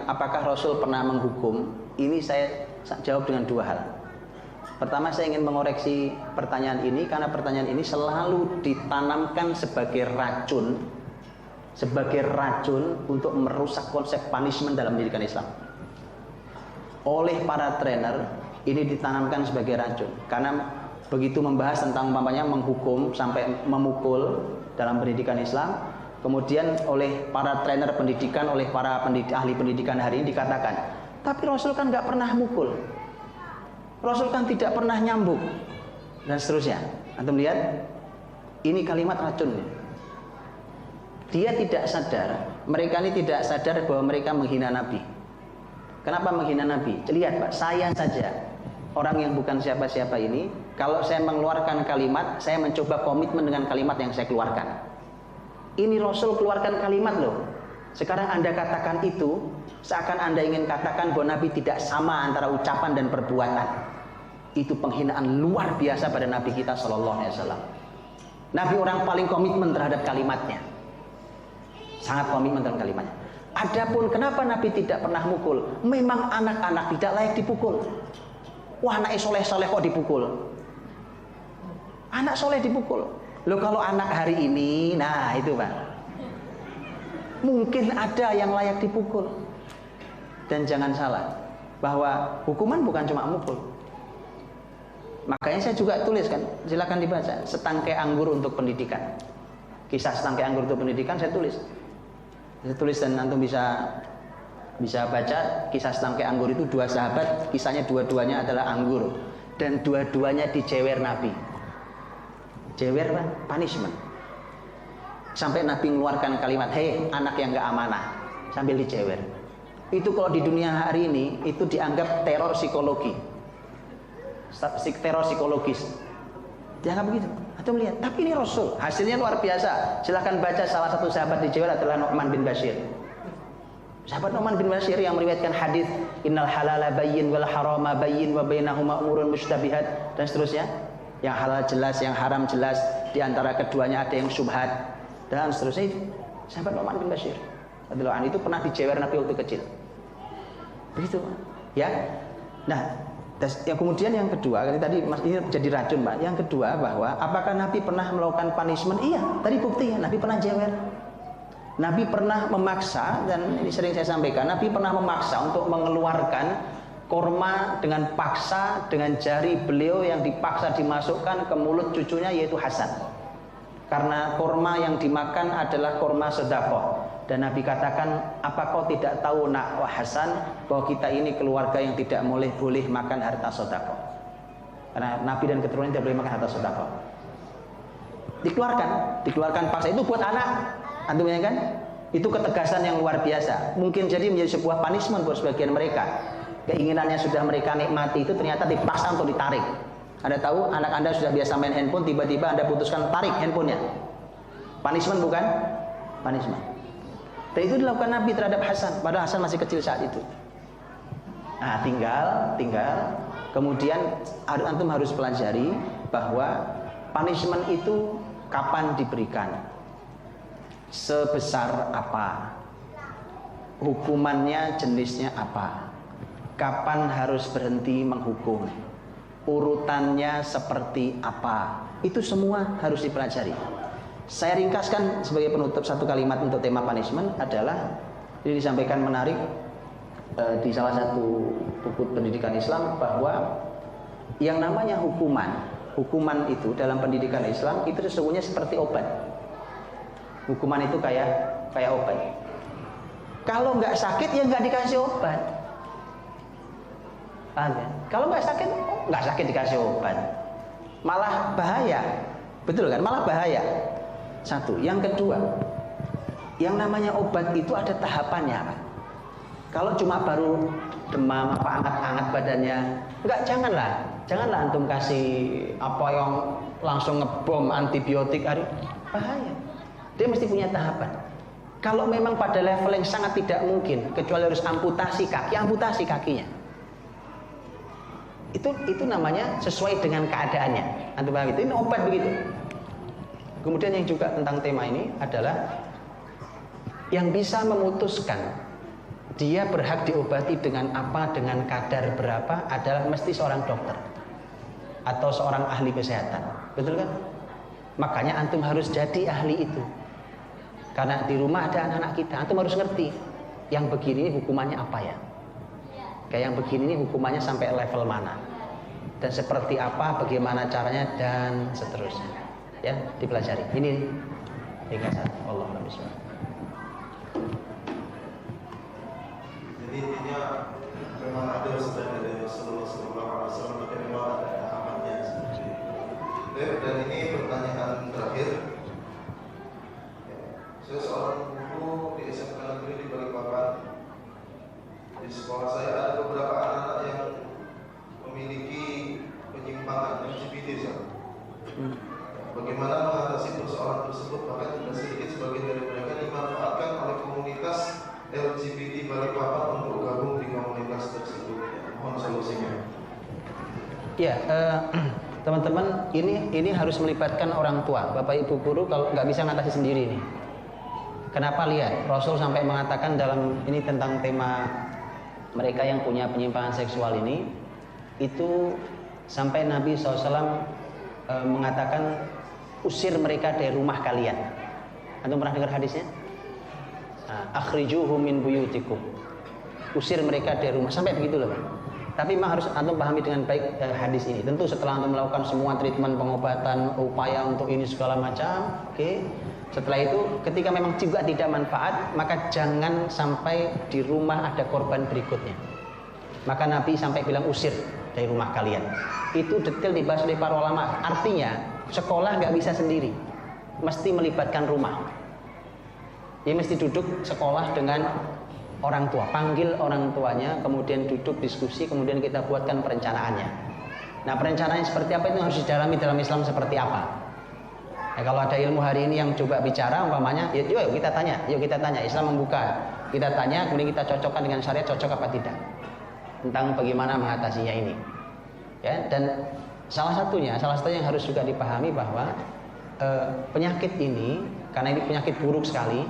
apakah Rasul pernah menghukum? Ini saya jawab dengan dua hal. Pertama, saya ingin mengoreksi pertanyaan ini karena pertanyaan ini selalu ditanamkan sebagai racun untuk merusak konsep punishment dalam pendidikan Islam. Oleh para trainer ini ditanamkan sebagai racun karena begitu membahas tentang umpamanya menghukum sampai memukul dalam pendidikan Islam, kemudian oleh para trainer pendidikan, oleh para ahli pendidikan hari ini dikatakan, tapi Rasul kan nggak pernah mukul, Rasul kan tidak pernah nyambuk, dan seterusnya. Antum lihat, ini kalimat racun. Dia tidak sadar, mereka ini tidak sadar bahwa mereka menghina Nabi. Kenapa menghina Nabi? Lihat Pak, saya saja orang yang bukan siapa-siapa ini, kalau saya mengeluarkan kalimat, saya mencoba komitmen dengan kalimat yang saya keluarkan. Ini Rasul keluarkan kalimat loh. Sekarang Anda katakan itu, seakan Anda ingin katakan bahwa Nabi tidak sama antara ucapan dan perbuatan. Itu penghinaan luar biasa pada Nabi kita Shallallahu Alaihi Wasallam. Nabi orang paling komitmen terhadap kalimatnya, sangat komitmen terhadap kalimatnya. Adapun kenapa Nabi tidak pernah mukul? Memang anak-anak tidak layak dipukul. Wah, anak soleh-soleh kok dipukul? Anak soleh dipukul. Loh, kalau anak hari ini, nah itu Pak, mungkin ada yang layak dipukul. Dan jangan salah, bahwa hukuman bukan cuma mukul. Makanya saya juga tulis kan, silakan dibaca, Setangkai Anggur untuk Pendidikan. Kisah Setangkai Anggur untuk Pendidikan saya tulis. Saya tulis dan antum bisa baca kisah Setangkai Anggur itu. Dua sahabat, kisahnya dua-duanya adalah anggur dan dua-duanya dicewer Nabi. Jewer kan punishment. Sampai Nabi mengeluarkan kalimat, "Hei, anak yang gak amanah," sambil dicewer. Itu kalau di dunia hari ini itu dianggap teror psikologi. Teror psikologis. Dianggap begitu. Atau melihat, tapi ini Rasul, hasilnya luar biasa. Silahkan baca, salah satu sahabat dicewer adalah Nu'man bin Bashir. Sahabat Nu'man bin Bashir yang meriwayatkan hadis innal halala bayyin wal harama bayyin wa bainahuma umurun mustabihat dan seterusnya. Yang halal jelas, yang haram jelas, di antara keduanya ada yang syubhat dan seterusnya. Itu sahabat Nu'man bin Bashir radhiyallahu anhu itu pernah dicewer Nabi waktu kecil. Begitu, ya. Nah, yang kemudian yang kedua, tadi Mas ini jadi racun, Pak. Yang kedua bahwa apakah Nabi pernah melakukan punishment? Iya, tadi bukti ya, Nabi pernah jewer. Nabi pernah memaksa, dan ini sering saya sampaikan, Nabi pernah memaksa untuk mengeluarkan korma dengan paksa, dengan jari beliau yang dipaksa dimasukkan ke mulut cucunya yaitu Hasan. Karena korma yang dimakan adalah korma sedekah. Dan Nabi katakan, apa kau tidak tahu nak Hasan bahwa kita ini keluarga yang tidak boleh makan harta sedekah. Karena Nabi dan keturunan tidak boleh makan harta sedekah. Dikeluarkan paksa itu buat anak. Antum ya kan? Itu ketegasan yang luar biasa. Mungkin jadi menjadi sebuah punishment buat sebagian mereka. Keinginannya sudah mereka nikmati itu ternyata dipaksa untuk ditarik. Anda tahu anak Anda sudah biasa main handphone, tiba-tiba Anda putuskan tarik handphonenya. Punishment bukan? Punishment. Dan itu dilakukan Nabi terhadap Hasan, padahal Hasan masih kecil saat itu. Nah, tinggal kemudian antum harus pelajari bahwa punishment itu kapan diberikan, sebesar apa, hukumannya jenisnya apa, kapan harus berhenti menghukum, urutannya seperti apa, itu semua harus dipelajari. Saya ringkaskan sebagai penutup satu kalimat untuk tema punishment adalah, ini disampaikan menarik di salah satu buku pendidikan Islam, bahwa yang namanya hukuman itu dalam pendidikan Islam itu sesungguhnya seperti obat. Hukuman itu kayak obat. Kalau nggak sakit ya nggak dikasih obat. Paham ya? Kalau nggak sakit dikasih obat, malah bahaya. Betul kan? Malah bahaya. Satu. Yang kedua, yang namanya obat itu ada tahapannya, Pak. Kalau cuma baru demam apa anget-anget badannya, janganlah antum kasih apa yang langsung ngebom antibiotik, bahaya. Dia mesti punya tahapan. Kalau memang pada level yang sangat tidak mungkin, kecuali harus amputasi kakinya. Itu namanya sesuai dengan keadaannya. Antum paham itu? Ini obat begitu. Kemudian yang juga tentang tema ini adalah yang bisa memutuskan dia berhak diobati dengan apa, dengan kadar berapa adalah mesti seorang dokter atau seorang ahli kesehatan, betul kan? Makanya antum harus jadi ahli itu, karena di rumah ada anak-anak kita, antum harus ngerti yang begini ini hukumannya apa ya, kayak yang begini ini hukumannya sampai level mana dan seperti apa, bagaimana caranya dan seterusnya, ya dipelajari. Ini ringkasan. Wallahu a'lam bishawab. Jadi intinya memang ada sebenarnya dari Rasulullah SAW, tapi memang ada amannya seperti itu. Dan ini pertanyaan terakhir. Saya seorang guru di SMK Negeri di Balikpapan. Di sekolah saya ada beberapa anak-anak yang memiliki penyimpangan LGBT. Bagaimana mengatasi persoalan tersebut? Bahkan tidak sedikit sebagian dari mereka dimanfaatkan oleh komunitas LGBT Balikpapan untuk gabung di komunitas tersebut. Mohon solusinya. Ya, teman-teman, ini harus melibatkan orang tua, bapak ibu guru. Kalau nggak bisa ngatasi sendiri nih. Kenapa? Lihat, Rasul sampai mengatakan dalam ini tentang tema mereka yang punya penyimpangan seksual ini, itu sampai Nabi SAW mengatakan usir mereka dari rumah kalian. Antum pernah dengar hadisnya? Akhrijuhum min buyutikum, usir mereka dari rumah, sampai begitu loh Pak. Tapi memang harus antum pahami dengan baik hadis ini. Tentu setelah antum melakukan semua treatment, pengobatan, upaya untuk ini segala macam, oke. Setelah itu ketika memang juga tidak manfaat, maka jangan sampai di rumah ada korban berikutnya. Maka Nabi sampai bilang usir dari rumah kalian. Itu detail dibahas oleh para ulama. Artinya sekolah nggak bisa sendiri, mesti melibatkan rumah. Dia mesti duduk sekolah dengan orang tua, panggil orang tuanya, kemudian duduk diskusi, kemudian kita buatkan perencanaannya. Nah, perencanaannya seperti apa itu harus didalami dalam Islam seperti apa. Nah, kalau ada ilmu hari ini yang coba bicara, umpamanya, yuk kita tanya, Islam membuka, kita tanya, kemudian kita cocokkan dengan syariat, cocok apa tidak, tentang bagaimana mengatasinya ini. Ya, dan salah satunya yang harus juga dipahami bahwa penyakit ini, karena ini penyakit buruk sekali.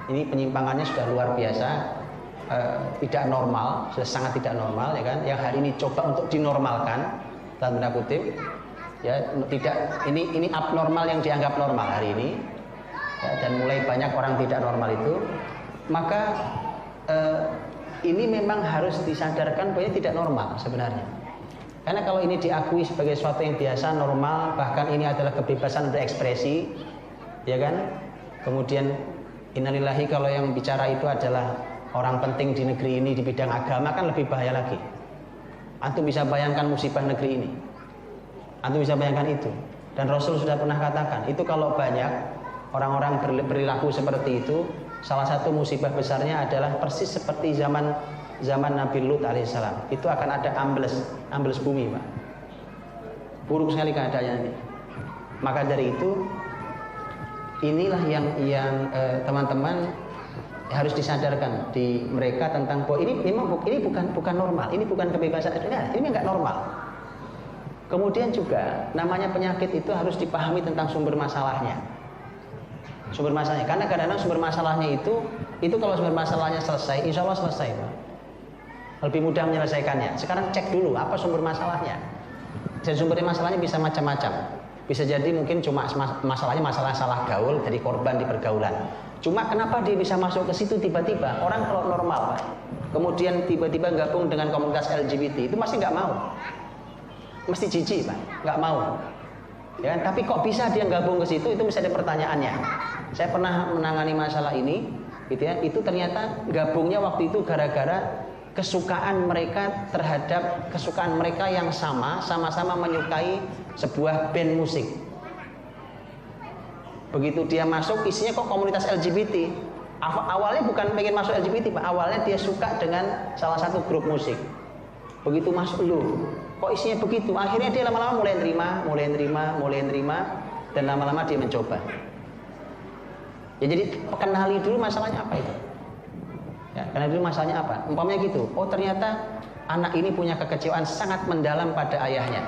Ini penyimpangannya sudah luar biasa, tidak normal, sudah sangat tidak normal, ya kan? Yang hari ini coba untuk dinormalkan, dalam tanda kutip, ya tidak. Ini abnormal yang dianggap normal hari ini, ya, dan mulai banyak orang tidak normal itu. Maka ini memang harus disadarkan bahwa ini tidak normal sebenarnya. Karena kalau ini diakui sebagai sesuatu yang biasa, normal, bahkan ini adalah kebebasan berekspresi, ya kan? Kemudian innalillahi, kalau yang bicara itu adalah orang penting di negeri ini di bidang agama, kan lebih bahaya lagi. Antum bisa bayangkan musibah negeri ini. Antum bisa bayangkan itu. Dan Rasul sudah pernah katakan, itu kalau banyak orang-orang berperilaku seperti itu, salah satu musibah besarnya adalah persis seperti zaman Nabi Lut alaihissalam. Itu akan ada ambles bumi, Pak. Buruk sekali keadaannya. Maka dari itu, inilah yang teman-teman harus disadarkan di mereka tentang bahwa ini memang ini bukan normal, ini bukan kebebasan, ini nggak normal. Kemudian juga namanya penyakit itu harus dipahami tentang sumber masalahnya. Sumber masalahnya, karena kadang-kadang sumber masalahnya itu kalau sumber masalahnya selesai, insya Allah selesai, Pak. Lebih mudah menyelesaikannya. Sekarang cek dulu apa sumber masalahnya. Dan sumber masalahnya bisa macam-macam. Bisa jadi mungkin cuma masalahnya masalah salah gaul dari korban di pergaulan. Cuma kenapa dia bisa masuk ke situ tiba-tiba? Orang kalau normal, Pak, kemudian tiba-tiba gabung dengan komunitas LGBT, itu masih nggak mau, mesti jijik, Pak, nggak mau. Ya, tapi kok bisa dia gabung ke situ? Itu bisa ada pertanyaannya. Saya pernah menangani masalah ini, gitu ya. Itu ternyata gabungnya waktu itu gara-gara kesukaan mereka terhadap kesukaan mereka yang sama-sama menyukai sebuah band musik. Begitu dia masuk, isinya kok komunitas LGBT. Awalnya bukan pengen masuk LGBT, Pak. Awalnya dia suka dengan salah satu grup musik. Begitu masuk, kok isinya begitu. Akhirnya dia lama-lama mulai nerima, dan lama-lama dia mencoba. Ya, jadi kenali dulu masalahnya apa itu. Ya, karena dulu masalahnya apa? Umpamanya gitu. Oh, ternyata anak ini punya kekecewaan sangat mendalam pada ayahnya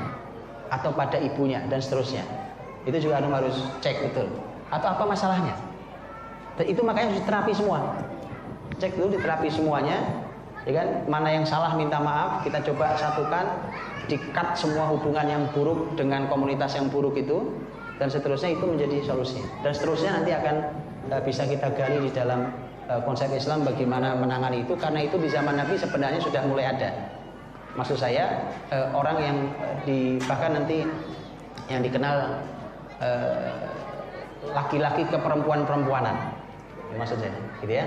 atau pada ibunya dan seterusnya. Itu juga harus cek betul. Atau apa masalahnya? Dan itu makanya harus diterapi semua. cek dulu di terapi semuanya, ya kan? Mana yang salah minta maaf, kita coba satukan, di-cut semua hubungan yang buruk dengan komunitas yang buruk itu, dan seterusnya itu menjadi solusinya. Dan seterusnya nanti akan bisa kita gali di dalam konsep Islam bagaimana menangani itu, karena itu di zaman Nabi sebenarnya sudah mulai ada. Maksud saya orang yang bahkan nanti yang dikenal laki-laki ke perempuan-perempuanan, ya, maksud saya, gitu ya.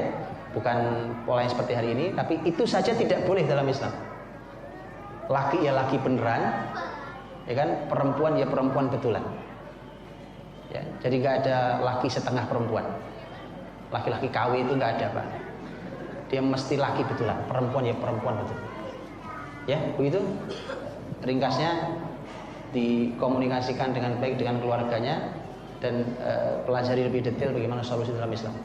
Bukan pola yang seperti hari ini, tapi itu saja tidak boleh dalam Islam. Laki ya laki beneran, ya kan, perempuan ya perempuan betulan. Ya, jadi nggak ada laki setengah perempuan. Laki-laki KW itu nggak ada, Pak. Dia mesti laki betulan, perempuan ya perempuan betul. Ya, begitu. Ringkasnya dikomunikasikan dengan baik dengan keluarganya dan pelajari lebih detail bagaimana solusi dalam Islam.